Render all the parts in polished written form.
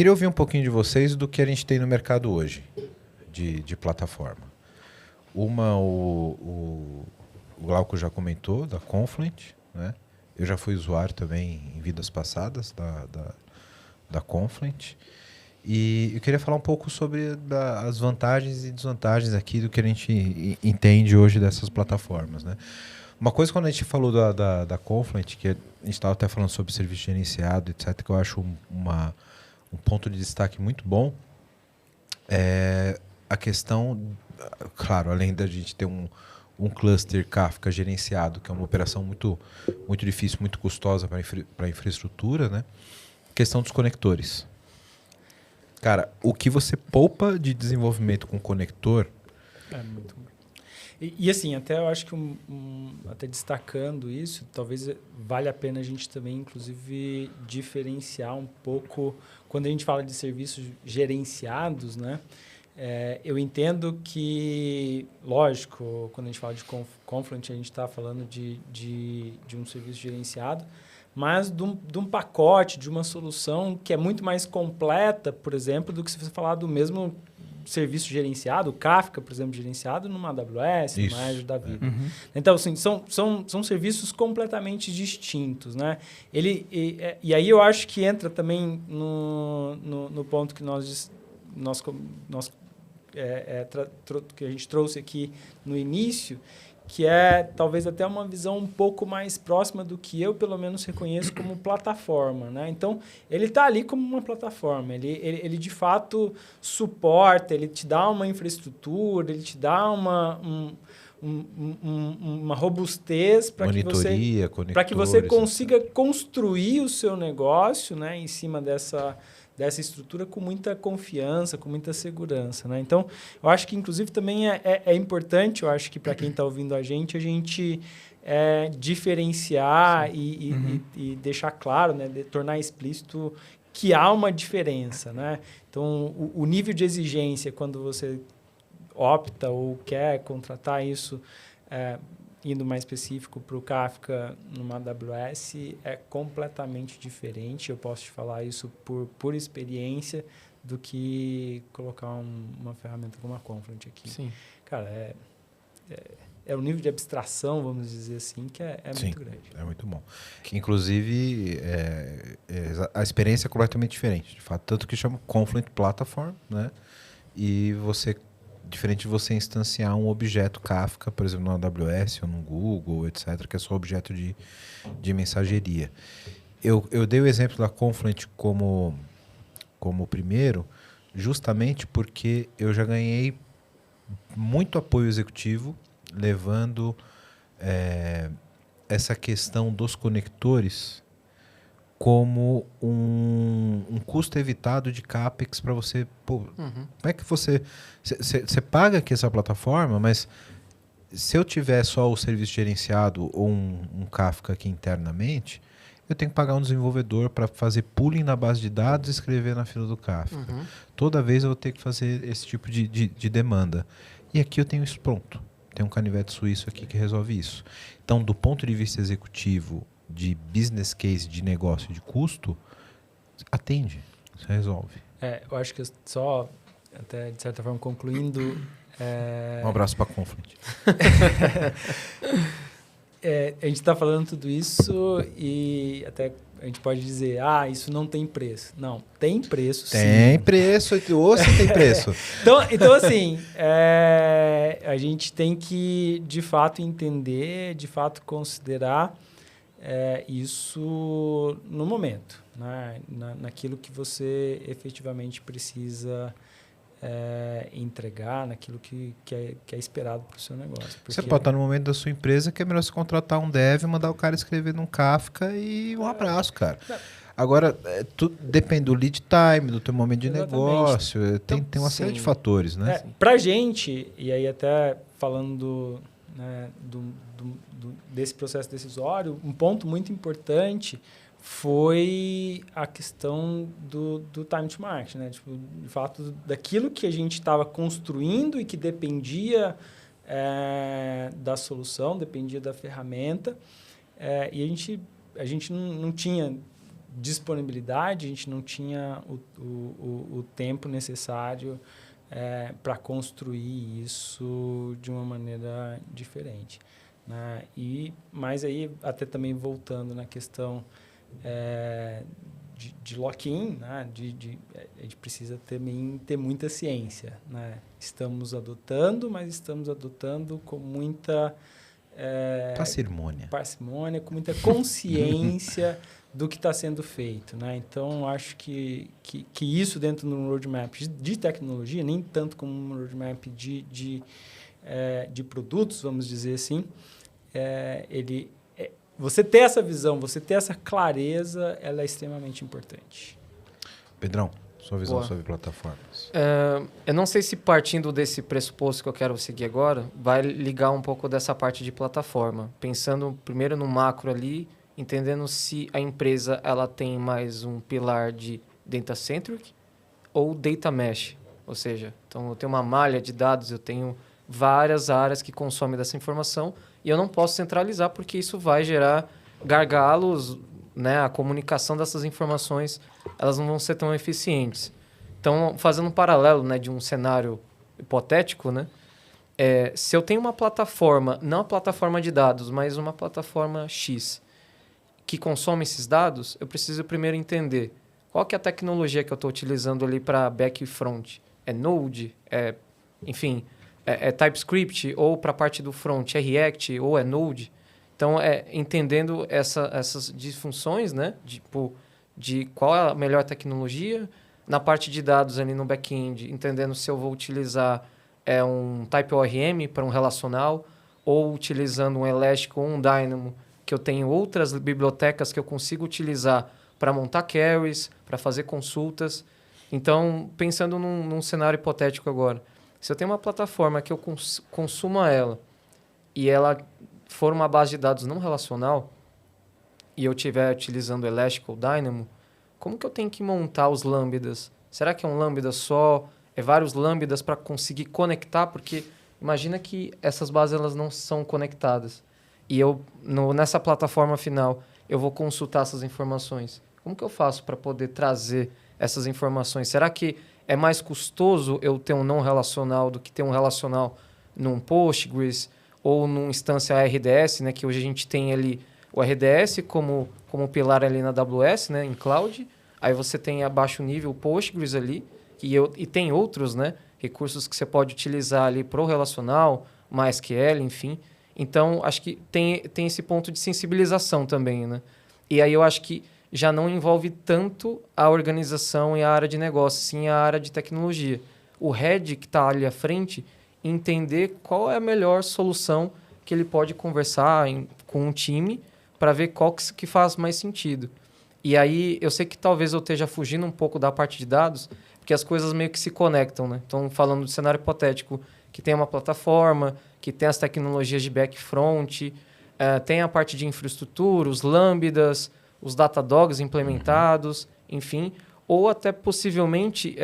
queria ouvir um pouquinho de vocês do que a gente tem no mercado hoje, de plataforma. Uma, o Glauco já comentou, da Confluent, né? Eu já fui usuário também em vidas passadas da Confluent. E eu queria falar um pouco sobre as vantagens e desvantagens aqui do que a gente entende hoje dessas plataformas, né? Uma coisa, quando a gente falou da Confluent, que a gente estava até falando sobre serviço gerenciado, etc., que eu acho um ponto de destaque muito bom, é a questão, claro, além da gente ter um cluster Kafka gerenciado, que é uma operação muito, muito difícil, muito custosa para a infraestrutura, né? Questão dos conectores. Cara, o que você poupa de desenvolvimento com conector... É muito bom. E assim, até eu acho que até destacando isso, talvez valha a pena a gente também, inclusive, diferenciar um pouco quando a gente fala de serviços gerenciados, né? Eu entendo que, lógico, quando a gente fala de Confluent, a gente está falando de um serviço gerenciado, mas de um pacote, de uma solução que é muito mais completa, por exemplo, do que se você falar do mesmo serviço gerenciado, o Kafka, por exemplo, gerenciado numa AWS, numa Azure da vida. Uhum. Então, assim, são serviços completamente distintos, né? E aí eu acho que entra também no ponto que que a gente trouxe aqui no início, que é talvez até uma visão um pouco mais próxima do que eu, pelo menos, reconheço como plataforma, né? Então, ele está ali como uma plataforma, ele de fato suporta, ele te dá uma infraestrutura, ele te dá uma robustez para que você consiga construir o seu negócio, né, em cima dessa estrutura com muita confiança, com muita segurança, né? Então, eu acho que, inclusive, também é importante, eu acho que para quem está ouvindo a gente diferenciar e deixar claro, né, tornar explícito que há uma diferença, né? Então, o nível de exigência, quando você opta ou quer contratar isso, indo mais específico para o Kafka numa AWS, é completamente diferente. Eu posso te falar isso por experiência do que colocar uma ferramenta como a Confluent aqui. Sim. Cara, é um nível de abstração, vamos dizer assim, que é muito grande. É muito bom. Inclusive, a experiência é completamente diferente. De fato, tanto que chama Confluent Platform, né? E você... Diferente de você instanciar um objeto Kafka, por exemplo, no AWS ou no Google, etc., que é só objeto de mensageria. Eu dei o exemplo da Confluent como primeiro, justamente porque eu já ganhei muito apoio executivo, levando essa questão dos conectores como um custo evitado de CAPEX para você... Como é que você paga aqui essa plataforma, mas se eu tiver só o serviço gerenciado ou um Kafka aqui internamente, eu tenho que pagar um desenvolvedor para fazer pooling na base de dados e escrever na fila do Kafka. Toda vez eu vou ter que fazer esse tipo de demanda. E aqui eu tenho isso pronto. Tem um canivete suíço aqui que resolve isso. Então, do ponto de vista executivo, de business case, de negócio, de custo, atende, você resolve. Eu acho que só, até de certa forma, concluindo... Um abraço para a Confluent. A gente está falando tudo isso e até a gente pode dizer, isso não tem preço. Não, tem preço, sim. Tem preço, ou se tem preço. Então assim, a gente tem que, de fato, entender, de fato, considerar isso no momento, né? Naquilo que você efetivamente precisa entregar, naquilo que é esperado para o seu negócio. Você pode estar no momento da sua empresa que é melhor você contratar um dev, mandar o cara escrever num Kafka e um abraço, cara. Agora, tudo depende do lead time, do teu momento de negócio, tem uma série de fatores, né? Para a gente, e aí até falando desse processo decisório, um ponto muito importante foi a questão do time to market, né? Tipo, de fato, daquilo que a gente estava construindo e que dependia da solução, dependia da ferramenta, e a gente não tinha disponibilidade, a gente não tinha o tempo necessário para construir isso de uma maneira diferente, né? Mas aí, até também voltando na questão de lock-in, né? A gente precisa também ter muita ciência, né? Estamos adotando, mas estamos adotando com muita parcimônia, com muita consciência do que está sendo feito, né? Então, acho que isso dentro de um roadmap de tecnologia, nem tanto como um roadmap de produtos, vamos dizer assim, você ter essa visão, você ter essa clareza, ela é extremamente importante. Pedrão, sua visão sobre plataformas. Eu não sei se partindo desse pressuposto que eu quero seguir agora, vai ligar um pouco dessa parte de plataforma. Pensando primeiro no macro ali, entendendo se a empresa ela tem mais um pilar de data-centric ou data mesh. Ou seja, então eu tenho uma malha de dados, eu tenho várias áreas que consomem dessa informação e eu não posso centralizar porque isso vai gerar gargalos, né? A comunicação dessas informações elas não vão ser tão eficientes. Então, fazendo um paralelo, né, de um cenário hipotético, né, se eu tenho uma plataforma, não a plataforma de dados, mas uma plataforma X, que consome esses dados, eu preciso primeiro entender qual que é a tecnologia que eu estou utilizando ali para back e front. É Node? Enfim, TypeScript? Ou para a parte do front é React? Ou é Node? Então, entendendo essas disfunções, né, de qual é a melhor tecnologia. Na parte de dados ali no back-end, entendendo se eu vou utilizar um Type ORM para um relacional ou utilizando um Elastic ou um Dynamo, que eu tenho outras bibliotecas que eu consigo utilizar para montar queries, para fazer consultas. Então, pensando num cenário hipotético agora, se eu tenho uma plataforma que eu consuma ela e ela for uma base de dados não relacional e eu estiver utilizando Elastic ou Dynamo, como que eu tenho que montar os lambdas? Será que é um lambda só? É vários lambdas para conseguir conectar? Porque imagina que essas bases elas não são conectadas. E eu, nessa plataforma final, eu vou consultar essas informações. Como que eu faço para poder trazer essas informações? Será que é mais custoso eu ter um não relacional do que ter um relacional num Postgres ou numa instância RDS, né? Que hoje a gente tem ali o RDS como pilar ali na AWS, né, em cloud. Aí você tem abaixo nível o Postgres ali, e tem outros, né, recursos que você pode utilizar ali para o relacional, MySQL, enfim. Então, acho que tem esse ponto de sensibilização também, né? E aí eu acho que já não envolve tanto a organização e a área de negócio, sim a área de tecnologia. O head que está ali à frente, entender qual é a melhor solução que ele pode conversar com um time para ver qual que faz mais sentido. E aí, eu sei que talvez eu esteja fugindo um pouco da parte de dados, porque as coisas meio que se conectam, né? Então, falando de cenário hipotético, que tem uma plataforma, que tem as tecnologias de back front, tem a parte de infraestrutura, os lambdas, os Datadogs implementados, enfim. Ou até, possivelmente,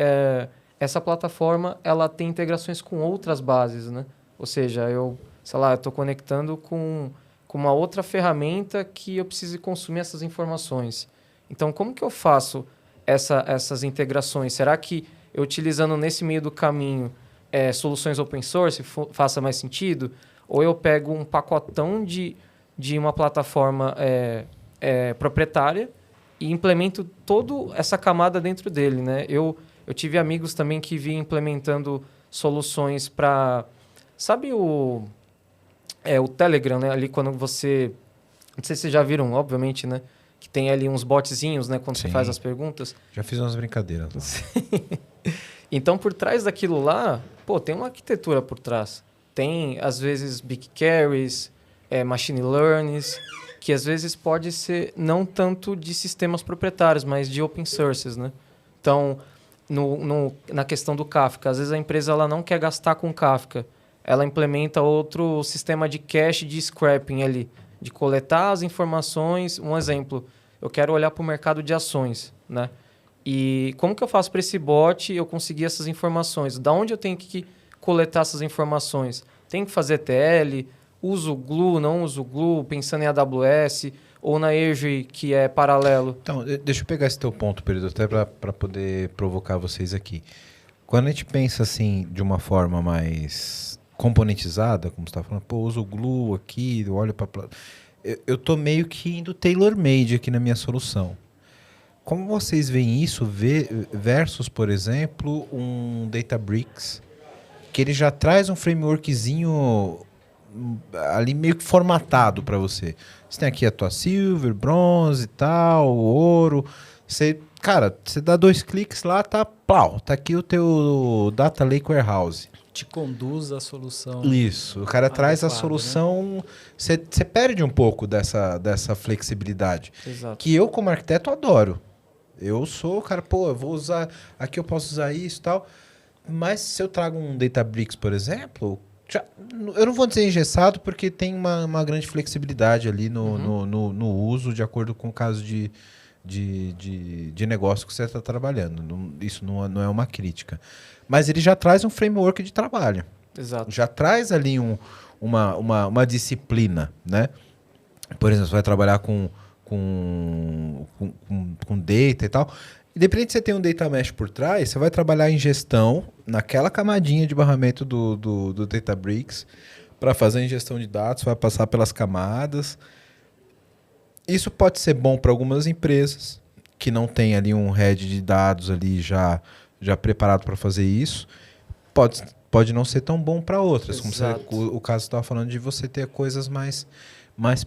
essa plataforma ela tem integrações com outras bases, né? Ou seja, eu estou conectando com uma outra ferramenta que eu preciso consumir essas informações. Então, como que eu faço essas integrações? Será que eu utilizando nesse meio do caminho soluções open source faça mais sentido? Ou eu pego um pacotão de uma plataforma proprietária e implemento toda essa camada dentro dele, né? Eu tive amigos também que vinham implementando soluções para... Sabe o Telegram, né? Ali quando você... Não sei se vocês já viram, obviamente, né? Que tem ali uns botzinhos, né? Quando você faz as perguntas. Já fiz umas brincadeiras. Então, por trás daquilo lá, tem uma arquitetura por trás. Tem, às vezes, big queries, machine learnings, que às vezes pode ser não tanto de sistemas proprietários, mas de open sources, né? Então, na questão do Kafka, às vezes a empresa ela não quer gastar com Kafka. Ela implementa outro sistema de cache de scraping ali, de coletar as informações. Um exemplo, eu quero olhar para o mercado de ações, né? E como que eu faço para esse bot eu conseguir essas informações? Da onde eu tenho que coletar essas informações? Tenho que fazer ETL? Uso Glue, não uso Glue? Pensando em AWS? ou na Erge, que é paralelo. Então, deixa eu pegar esse teu ponto, Pedro, até para poder provocar vocês aqui. Quando a gente pensa assim, de uma forma mais componentizada, como você está falando, pô, uso o Glue aqui, eu olho para... Eu tô meio que indo tailor-made aqui na minha solução. Como vocês veem isso versus, por exemplo, um Databricks, que ele já traz um frameworkzinho ali meio que formatado para você. Você tem aqui a tua Silver, Bronze e tal, ouro. Você, cara, você dá 2 cliques lá, tá aqui o teu Data Lake Warehouse. Te conduz à solução. Isso, o cara traz a solução, né? Você perde um pouco dessa flexibilidade. Exato. Que eu, como arquiteto, adoro. Eu sou, cara, pô, eu vou usar, aqui eu posso usar isso e tal. Mas se eu trago um Databricks, por exemplo, eu não vou dizer engessado, porque tem uma grande flexibilidade ali no uso, de acordo com o caso de negócio que você está trabalhando. Isso não é uma crítica. Mas ele já traz um framework de trabalho. Exato. Já traz ali uma disciplina, né? Por exemplo, você vai trabalhar com data e tal. Independente se você tem um data mesh por trás, você vai trabalhar em gestão, naquela camadinha de barramento do Databricks, para fazer a ingestão de dados, vai passar pelas camadas. Isso pode ser bom para algumas empresas, que não tem ali um head de dados ali já preparado para fazer isso. Pode não ser tão bom para outras, Exato. como o caso estava falando de você ter coisas mais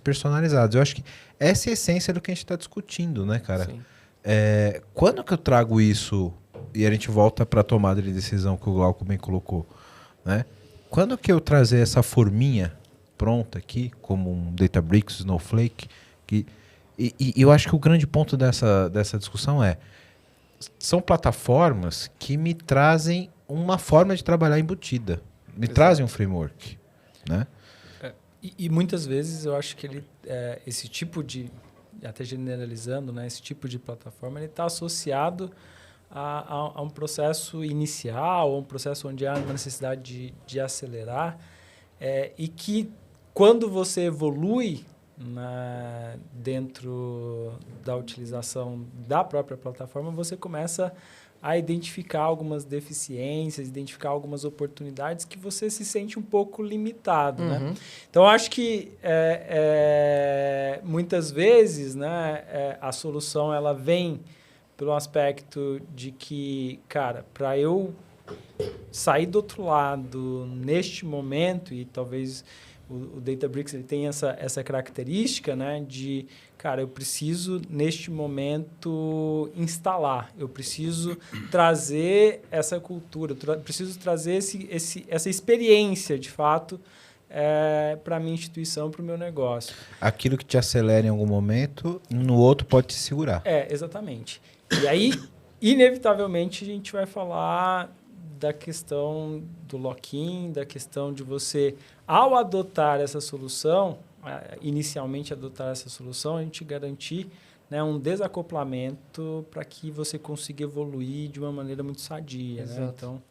personalizadas. Eu acho que essa é a essência do que a gente está discutindo, né, cara? Sim. Quando que eu trago isso, e a gente volta para a tomada de decisão que o Glauco bem colocou, né? Quando que eu trazer essa forminha pronta aqui, como um Databricks, Snowflake, e eu acho que o grande ponto dessa discussão são plataformas que me trazem uma forma de trabalhar embutida, me trazem um framework, né? E muitas vezes eu acho que esse tipo de, até generalizando, né, esse tipo de plataforma, ele está associado a um processo inicial, a um processo onde há uma necessidade de acelerar, e que quando você evolui dentro da utilização da própria plataforma, você começa a identificar algumas deficiências, identificar algumas oportunidades que você se sente um pouco limitado, né? Então, acho que muitas vezes, né, a solução ela vem pelo aspecto de que, cara, para eu sair do outro lado neste momento, e talvez o Databricks ele tem essa característica, né, de, cara, eu preciso, neste momento, instalar. Eu preciso trazer essa cultura, preciso trazer essa experiência, de fato, para a minha instituição, para o meu negócio. Aquilo que te acelera em algum momento, no outro pode te segurar. Exatamente. E aí, inevitavelmente, a gente vai falar da questão do lock-in, da questão de você, ao adotar essa solução, inicialmente adotar essa solução, a gente garantir, né, um desacoplamento para que você consiga evoluir de uma maneira muito sadia. Né? Então,